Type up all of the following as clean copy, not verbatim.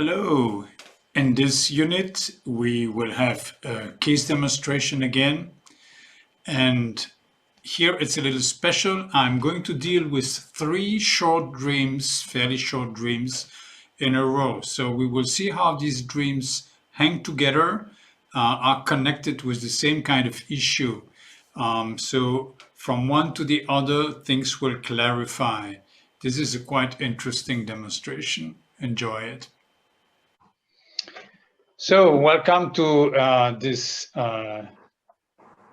Hello. In this unit, we will have a case demonstration again. And here it's a little special. I'm going to deal with three short dreams, fairly short dreams in a row. So we will see how these dreams hang together, are connected with the same kind of issue. So from one to the other, things will clarify. This is a quite interesting demonstration. Enjoy it. So welcome to this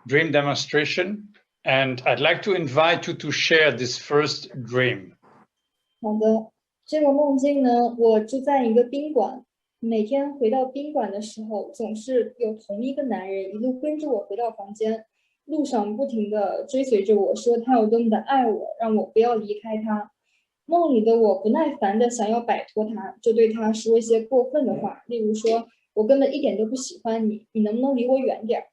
dream demonstration, and I'd like to invite you to share this first dream. 好的，这个梦境呢，我住在一个宾馆，每天回到宾馆的时候，总是有同一个男人一路跟着我回到房间，路上不停地追随着我，说他有多么的爱我，让我不要离开他。梦里的我不耐烦地想要摆脱他，就对他说一些过分的话，例如说我根本一点都不喜欢你，你能不能离我远点？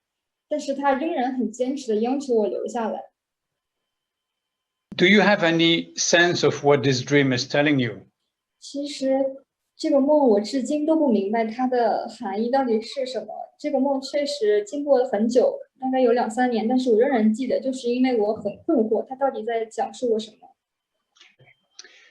但是他仍然很坚持地要求我留下来。Do you have any sense of what this dream is telling you? 其实这个梦我至今都不明白它的含义到底是什么。这个梦确实经过了很久，大概有2-3年，但是我仍然记得，就是因为我很困惑，它到底在讲述我什么。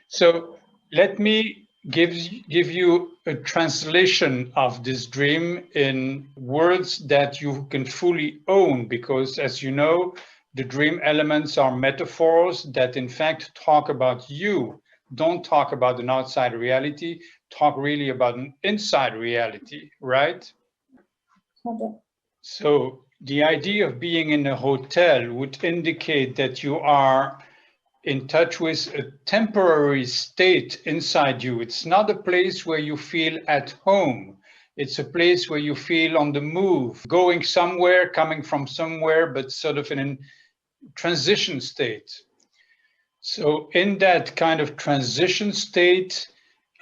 So let me give you a translation of this dream in words that you can fully own, because as you know, the dream elements are metaphors that in fact talk about you, don't talk about an outside reality, talk really about an inside reality, right? 好的。 So the idea of being in a hotel would indicate that you are in touch with a temporary state inside you. It's not a place where you feel at home. It's a place where you feel on the move, going somewhere, coming from somewhere, but sort of in a transition state. So in that kind of transition state,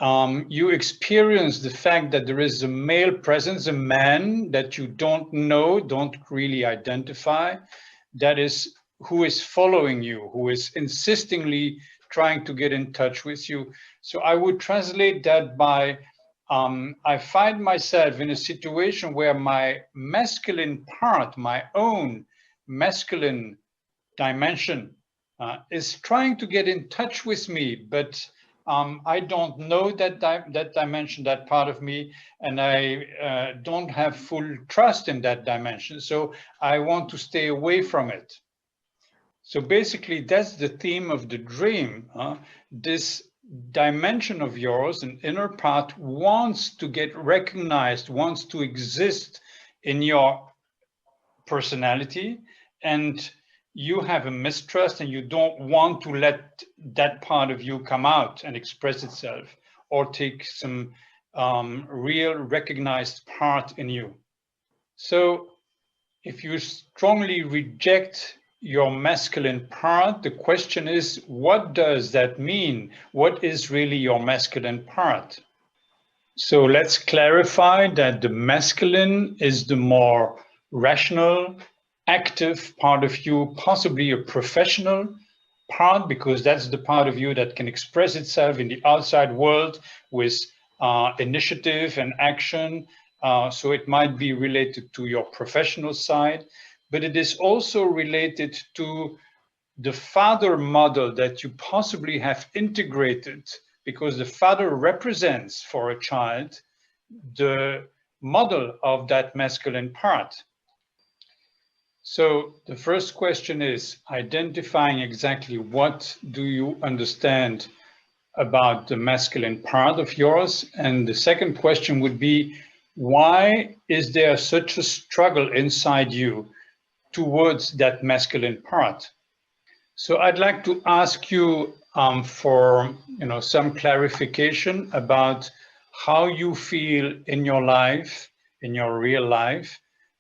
you experience the fact that there is a male presence, a man that you don't know, don't really identify, that is who is following you, who is insistingly trying to get in touch with you. So I would translate that by, I find myself in a situation where my masculine part, my own masculine dimension, is trying to get in touch with me, but I don't know that dimension, that part of me, and I don't have full trust in that dimension. So I want to stay away from it. So basically, that's the theme of the dream. This dimension of yours, an inner part, wants to get recognized, wants to exist in your personality, and you have a mistrust and you don't want to let that part of you come out and express itself or take some real recognized part in you. So if you strongly reject your masculine part, the question is, what does that mean? What is really your masculine part? So let's clarify that the masculine is the more rational, active part of you, possibly a professional part, because that's the part of you that can express itself in the outside world with initiative and action. So it might be related to your professional side, but it is also related to the father model that you possibly have integrated, because the father represents for a child the model of that masculine part. So the first question is identifying exactly what do you understand about the masculine part of yours. And the second question would be, why is there such a struggle inside you towards that masculine part? So I'd like to ask you for some clarification about how you feel in your life, in your real life,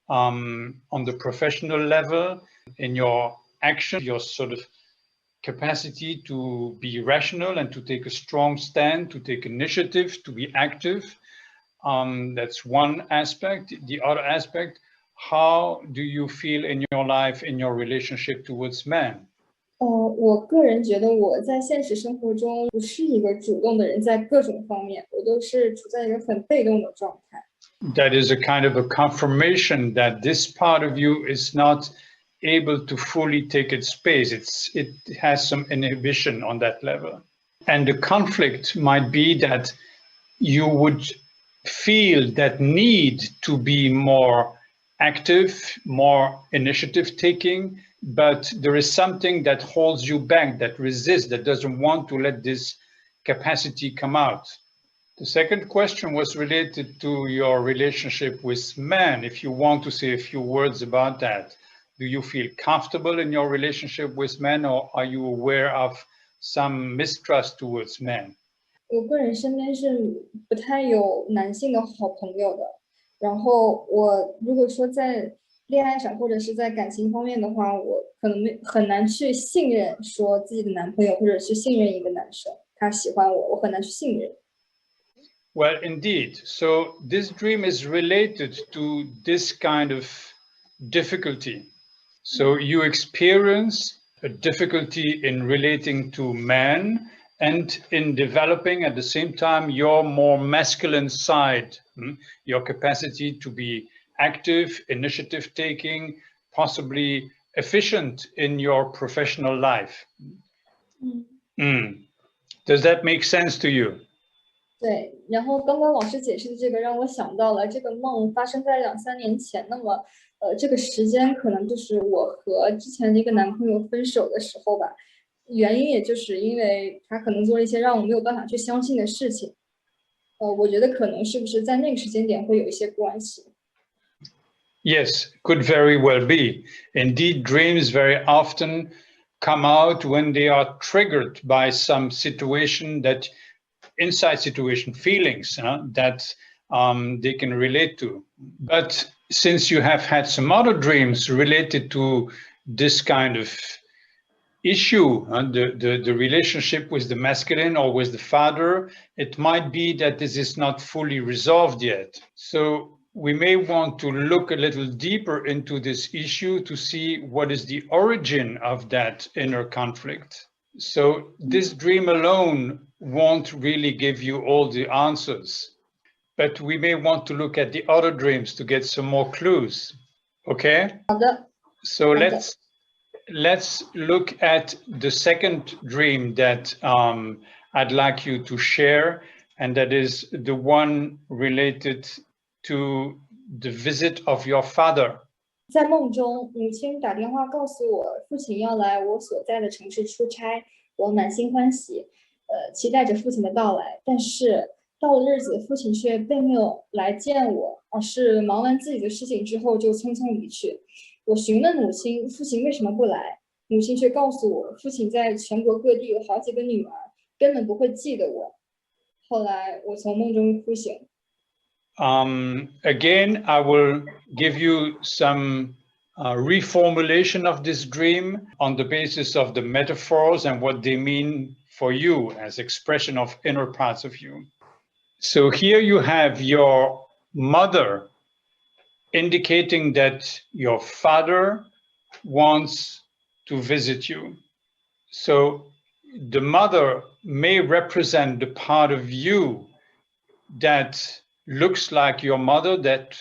on the professional level, in your action, your sort of capacity to be rational and to take a strong stand, to take initiative, to be active. That's one aspect. The other aspect, how do you feel in your life, in your relationship towards men? 我个人觉得我在现实生活中不是一个主动的人，在各种方面，我都是处在一个很被动的状态。That is a kind of a confirmation that this part of you is not able to fully take its space. It has some inhibition on that level. And the conflict might be that you would feel that need to be more active, more initiative taking, but there is something that holds you back, that resists, that doesn't want to let this capacity come out. The second question was related to your relationship with men. If you want to say a few words about that, do you feel comfortable in your relationship with men, or are you aware of some mistrust towards men? 我个人身边是不太有男性的好朋友的。然后我如果说在恋爱上或者是在感情方面的话，我可能很难去信任说自己的男朋友，或者去信任一个男生他喜欢我，我很难去信任。Well, indeed. So this dream is related to this kind of difficulty. So you experience a difficulty in relating to men and in developing at the same time your more masculine side, your capacity to be active, initiative taking, possibly efficient in your professional life. Does that make sense to you? 对，然后刚刚老师解释的这个让我想到了，这个梦发生在2、3年前。那么，这个时间可能就是我和之前的一个男朋友分手的时候吧。原因也就是因为他可能做了一些让我没有办法去相信的事情。我觉得可能是不是在那个时间点会有一些关系。Yes, could very well be. Indeed, dreams very often come out when they are triggered by some situation that inside situation feelings that they can relate to. But since you have had some other dreams related to this kind of issue, the relationship with the masculine or with the father, it might be that this is not fully resolved yet. So we may want to look a little deeper into this issue to see what is the origin of that inner conflict. So this dream alone won't really give you all the answers, but we may want to look at the other dreams to get some more clues. Okay? So let's look at the second dream that I'd like you to share, and that is the one related to the visit of your father. 在梦中，母亲打电话告诉我，父亲要来我所在的城市出差，我满心欢喜，期待着父亲的到来。但是到了日子，父亲却并没有来见我，而是忙完自己的事情之后就匆匆离去。我询问母亲，父亲为什么不来？母亲却告诉我，父亲在全国各地有好几个女儿，根本不会记得我。后来我从梦中哭醒。Again, I will give you some reformulation of this dream on the basis of the metaphors and what they mean for you as expression of inner parts of you. So here you have your mother indicating that your father wants to visit you. So the mother may represent the part of you that looks like your mother, that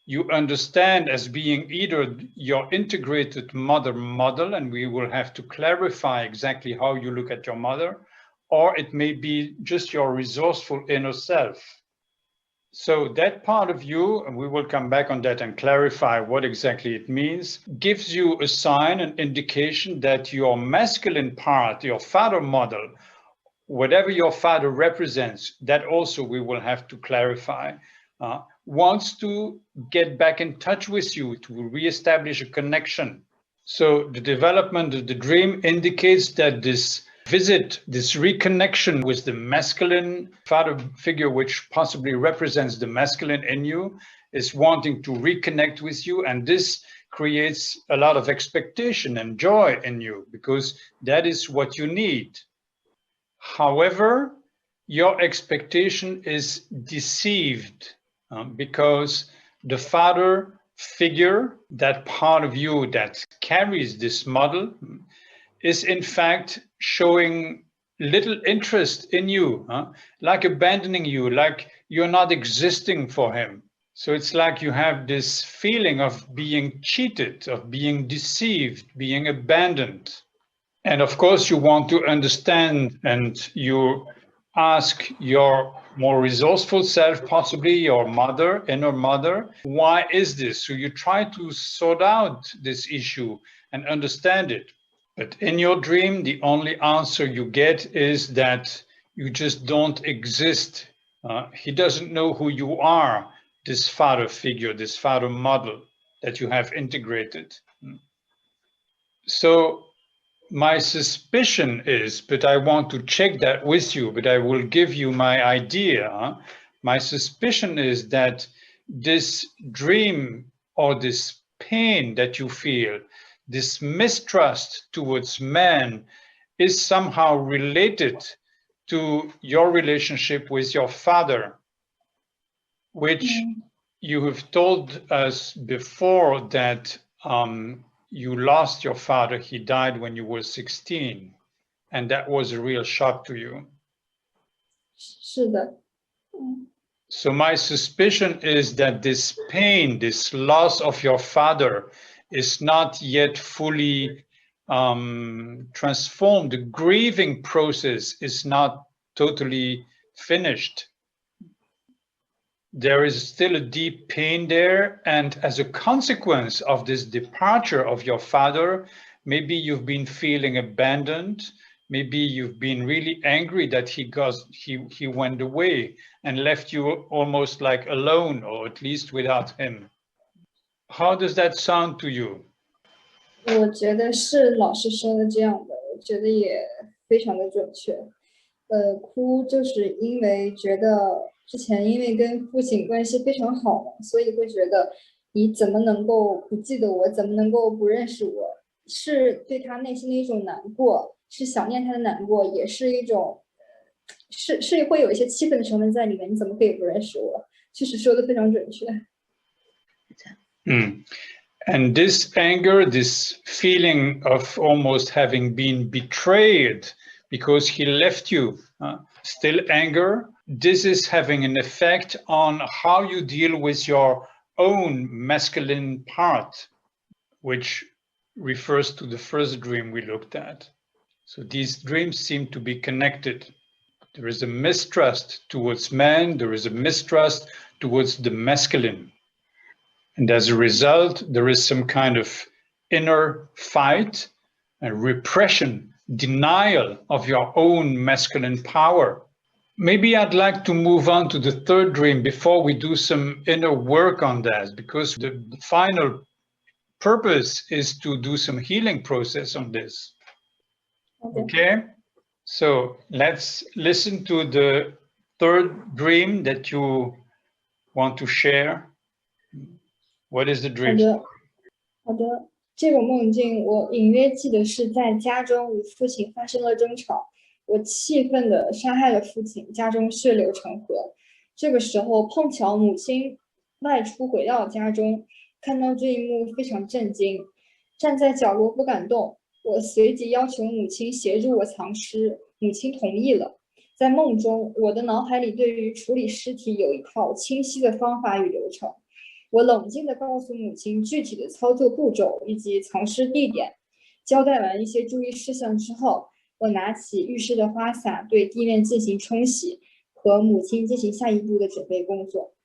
you understand as being either your integrated mother model, and we will have to clarify exactly how you look at your mother, or it may be just your resourceful inner self. So that part of you, and we will come back on that and clarify what exactly it means, gives you a sign, an indication that your masculine part, your father model, whatever your father represents, that also we will have to clarify, wants to get back in touch with you to reestablish a connection. So the development of the dream indicates that this visit, this reconnection with the masculine father figure, which possibly represents the masculine in you, is wanting to reconnect with you. And this creates a lot of expectation and joy in you, because that is what you need. However, your expectation is deceived because the father figure, that part of you that carries this model, is in fact showing little interest in you, like abandoning you, like you're not existing for him. So it's like you have this feeling of being cheated, of being deceived, being abandoned. And of course, you want to understand, and you ask your more resourceful self, possibly your mother, inner mother, why is this? So you try to sort out this issue and understand it. But in your dream, the only answer you get is that you just don't exist. He doesn't know who you are, this father figure, this father model that you have integrated. So my suspicion is, but I want to check that with you, but I will give you my idea. My suspicion is that this dream or this pain that you feel, this mistrust towards man, is somehow related to your relationship with your father, which you have told us before that you lost your father. He died when you were 16, and that was a real shock to you. 是的。So my suspicion is that this pain, this loss of your father, is not yet fully transformed. The grieving process is not totally finished. There is still a deep pain there, and as a consequence of this departure of your father, maybe you've been feeling abandoned, maybe you've been really angry that he went away and left you almost like alone, or at least without him. How does that sound to you? 我觉得是老师说的这样的，我觉得也非常的准确。哭就是因为觉得之前因为跟父亲关系非常好嘛，所以会觉得你怎么能够不记得我，怎么能够不认识我，是对他内心的一种难过，是想念他的难过，也是一种是会有一些气愤的成分在里面。你怎么可以不认识我？确实说的非常准确。And this anger, this feeling of almost having been betrayed because he left you, still anger, this is having an effect on how you deal with your own masculine part, which refers to the first dream we looked at. So these dreams seem to be connected. There is a mistrust towards man, there is a mistrust towards the masculine. And as a result, there is some kind of inner fight and repression, denial of your own masculine power. Maybe I'd like to move on to the third dream before we do some inner work on that, because the final purpose is to do some healing process on this. Okay? So let's listen to the third dream that you want to share. What is the dream? 好的，这个梦境我隐约记得是在家中与父亲发生了争吵，我气愤地杀害了父亲，家中血流成河。这个时候碰巧母亲外出回到家中，看到这一幕非常震惊，站在角落不敢动。我随即要求母亲协助我藏尸，母亲同意了。在梦中，我的脑海里对于处理尸体有一套清晰的方法与流程。我冷静地告诉母亲具体的操作步骤以及藏尸地点，交代完一些注意事项之后，我拿起浴室的花洒对地面进行冲洗，和母亲进行下一步的准备工作。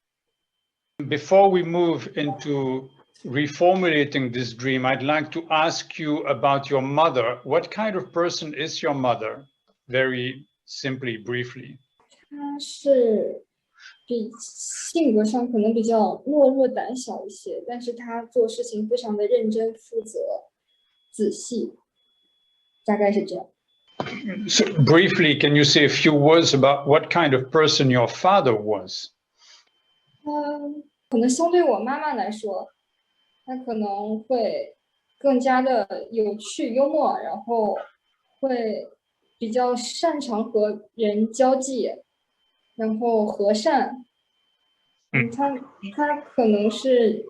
Before we move into reformulating this dream, I'd like to ask you about your mother. What kind of person is your mother? Very simply, briefly. 她是性格上可能比较懦弱胆小一些，但是他做事情非常的认真负责仔细，大概是这样。So briefly, can you say a few words about what kind of person your father was? 可能相对我妈妈来说，他可能会更加的有趣幽默，然后会比较擅长和人交际，然后和善。他可能是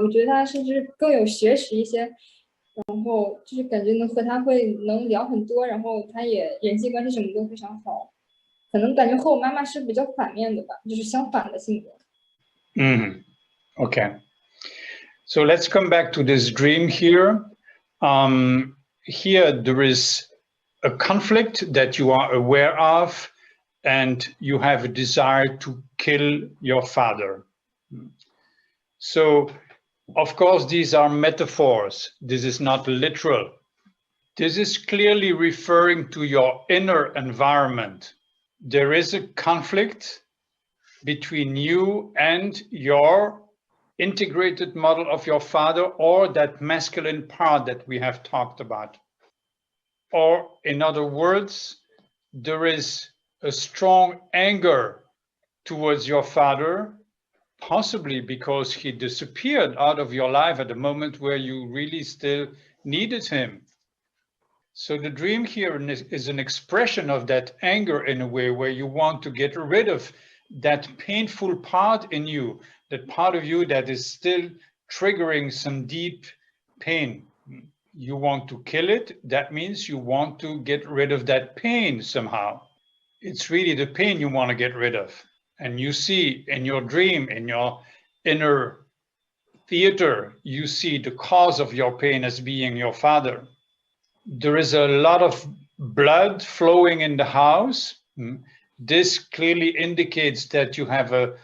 我觉得他甚至更有学识一些，然后就是感觉能聊很多，然后他也人际关系什么都非常好，可能感觉和我妈妈是比较反面的吧，就是相反的性格。Okay. So let's come back to this dream here. Here there is a conflict that you are aware of, and you have a desire to kill your father. So, of course, these are metaphors. This is not literal. This is clearly referring to your inner environment. There is a conflict between you and your integrated model of your father, or that masculine part that we have talked about. Or in other words, there is a strong anger towards your father, possibly because he disappeared out of your life at a moment where you really still needed him. So the dream here is an expression of that anger in a way, where you want to get rid of that painful part in you, that part of you that is still triggering some deep pain. You want to kill it. That means you want to get rid of that pain somehow. It's really the pain you want to get rid of. And you see in your dream, in your inner theater, you see the cause of your pain as being your father. There is a lot of blood flowing in the house. This clearly indicates that you have a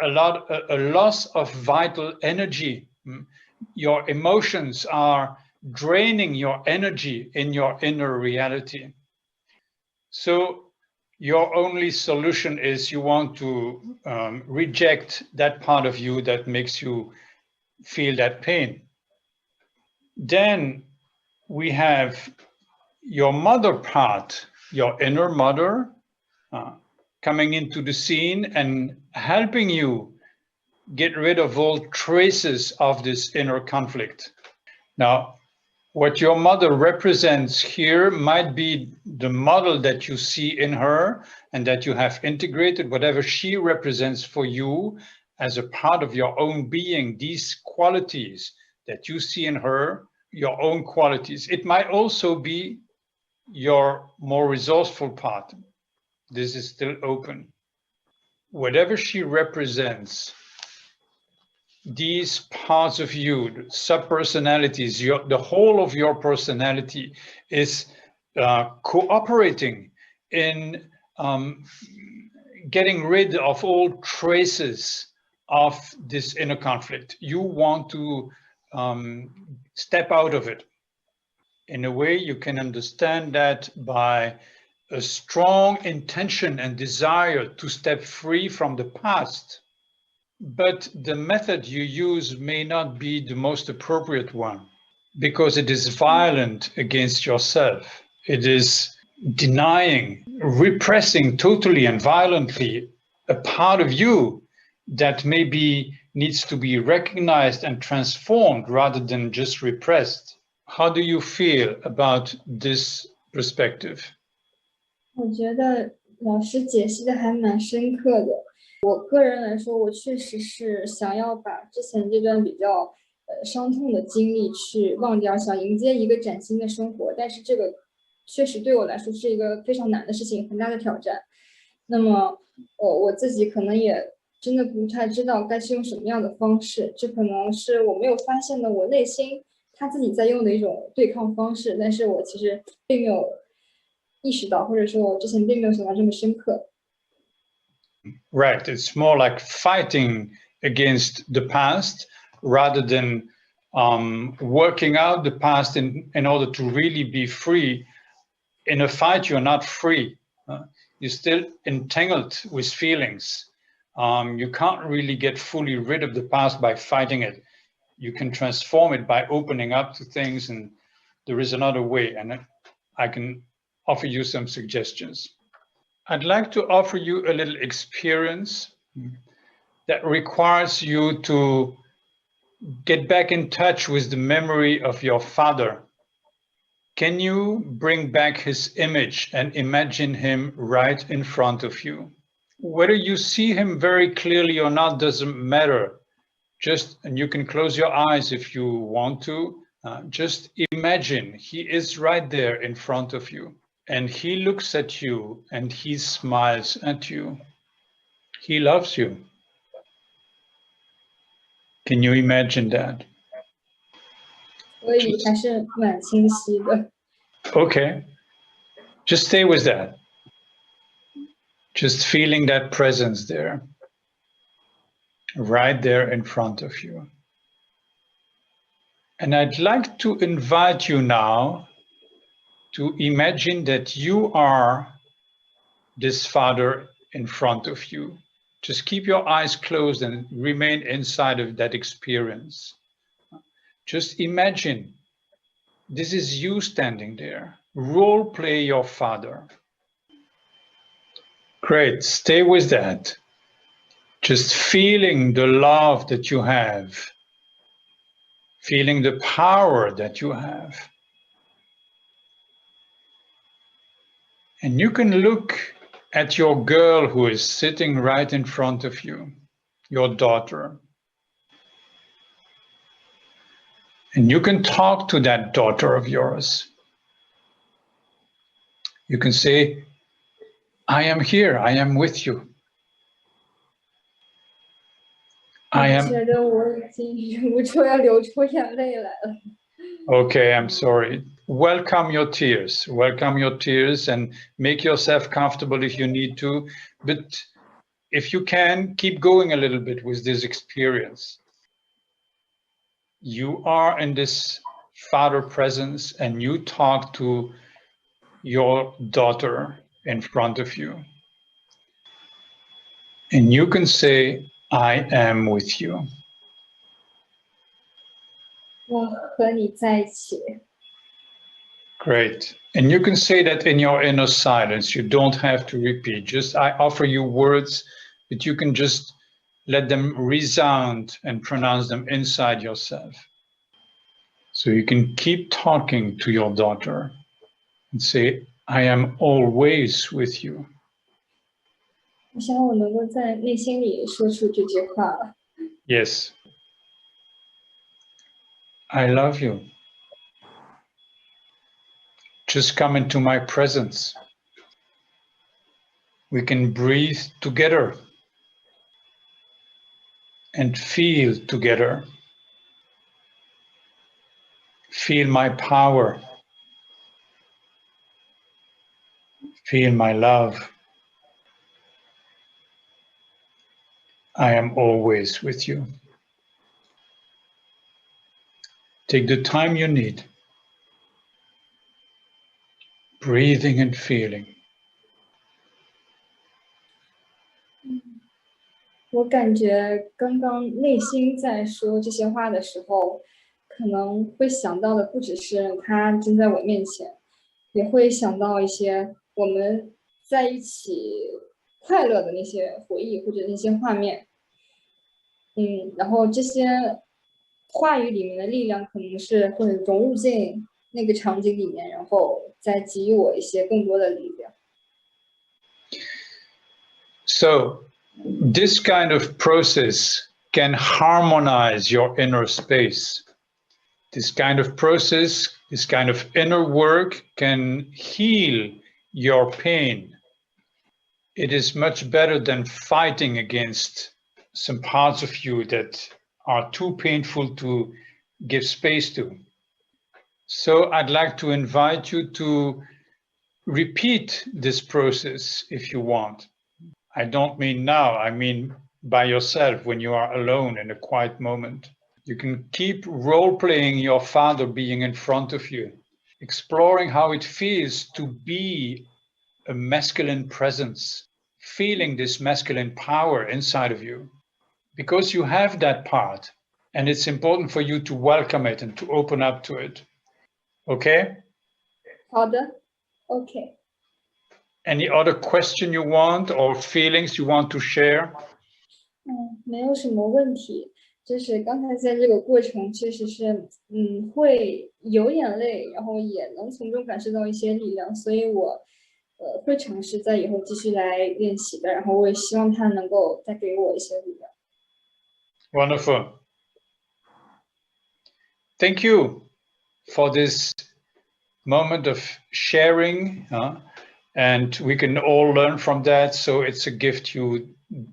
loss of vital energy. Your emotions are draining your energy in your inner reality. So your only solution is you want to reject that part of you that makes you feel that pain. Then we have your mother part, your inner mother, coming into the scene and helping you get rid of all traces of this inner conflict. Now, what your mother represents here might be the model that you see in her and that you have integrated, whatever she represents for you as a part of your own being, these qualities that you see in her, your own qualities. It might also be your more resourceful part. This is still open. Whatever she represents, these parts of you, sub-personalities, the whole of your personality is cooperating in getting rid of all traces of this inner conflict. You want to step out of it. In a way, you can understand that by a strong intention and desire to step free from the past. But the method you use may not be the most appropriate one, because it is violent against yourself. It is denying, repressing totally and violently a part of you that maybe needs to be recognized and transformed rather than just repressed. How do you feel about this perspective? 我觉得老师解析的还蛮深刻的。我个人来说，我确实是想要把之前这段比较伤痛的经历去忘掉，想迎接一个崭新的生活。但是这个确实对我来说是一个非常难的事情，很大的挑战。那么我自己可能也真的不太知道该是用什么样的方式，这可能是我没有发现的我内心他自己在用的一种对抗方式，但是我其实并没有意识到，或者说我之前并没有想到这么深刻。Right, it's more like fighting against the past rather than working out the past in order to really be free. In a fight, you're not free. You're still entangled with feelings. You can't really get fully rid of the past by fighting it. You can transform it by opening up to things, and there is another way, and I can offer you some suggestions. I'd like to offer you a little experience that requires you to get back in touch with the memory of your father. Can you bring back his image and imagine him right in front of you? Whether you see him very clearly or not doesn't matter. And you can close your eyes if you want to, Just imagine he is right there in front of you, and he looks at you and he smiles at you. He loves you. Can you imagine that? 所以还是蛮清晰的。 Okay, just stay with that. Just feeling that presence there, right there in front of you. And I'd like to invite you now to imagine that you are this father in front of you. Just keep your eyes closed and remain inside of that experience. Just imagine this is you standing there. Role play your father. Great, stay with that. Just feeling the love that you have, feeling the power that you have. And you can look at your girl who is sitting right in front of you, your daughter. And you can talk to that daughter of yours. You can say, I am here, I am with you. I 我 am 觉得我已经忍不住要流出眼泪来了。 okay, I'm sorry. Welcome your tears. Welcome your tears and make yourself comfortable if you need to. But if you can, keep going a little bit with this experience. You are in this father presence and you talk to your daughter in front of you. And you can say, I am with you. 我和你在一起。 Great. And you can say that in your inner silence. You don't have to repeat. Just I offer you words, but you can just let them resound and pronounce them inside yourself. So you can keep talking to your daughter and say, I am always with you. 我想我能够在内心里说出这句话了。 Yes. I love you. Just come into my presence. We can breathe together and feel together. Feel my power. Feel my love. I am always with you. Take the time you need. Breathing and feeling. 我感觉刚刚内心在说这些话的时候，可能会想到的不只是他正在我面前，也会想到一些我们在一起快乐的那些回忆或者那些画面。然后这些话语里面的力量可能是会融入进那个场景里面，然后再给予我一些更多的力量。 So this kind of process can harmonize your inner space. This kind of process, this kind of inner work can heal your pain. It is much better than fighting against some parts of you that are too painful to give space to. So I'd like to invite you to repeat this process if you want. I don't mean now, I mean by yourself when you are alone in a quiet moment. You can keep role-playing your father being in front of you, exploring how it feels to be a masculine presence, feeling this masculine power inside of you, because you have that part, and it's important for you to welcome it and to open up to it. Okay? 好的 ，OK。 Any other question you want or feelings you want to share? 没有什么问题。就是刚才在这个过程，确实是，会有眼泪，然后也能从中感受到一些力量，所以我，会尝试在以后继续来练习的。然后我也希望他能够再给我一些力量。 Wonderful. Thank you. for this moment of sharing, and we can all learn from that. So it's a gift you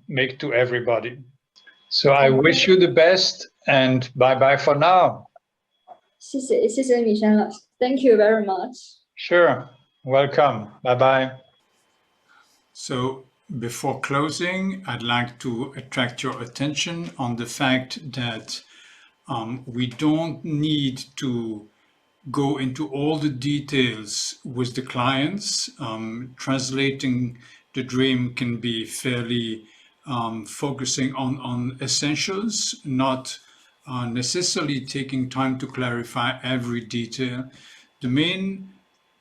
make to everybody. So I wish you the best, and bye-bye for now. 谢谢米山老师 ，Thank you very much. Sure, welcome. Bye-bye. So before closing, I'd like to attract your attention on the fact that we don't need to go into all the details with the clients. Translating the dream can be fairly focusing on essentials, not necessarily taking time to clarify every detail. The main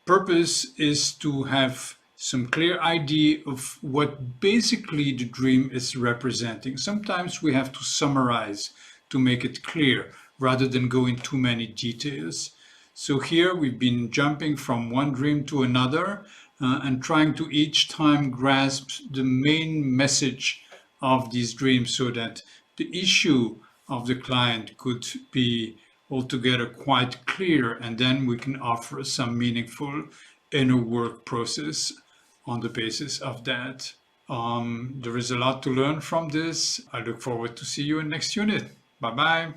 purpose is to have some clear idea of what basically the dream is representing. Sometimes we have to summarize to make it clear rather than go in too many details. So here we've been jumping from one dream to another and trying to each time grasp the main message of these dreams so that the issue of the client could be altogether quite clear, and then we can offer some meaningful inner work process on the basis of that. There is a lot to learn from this. I look forward to see you in next unit. Bye-bye.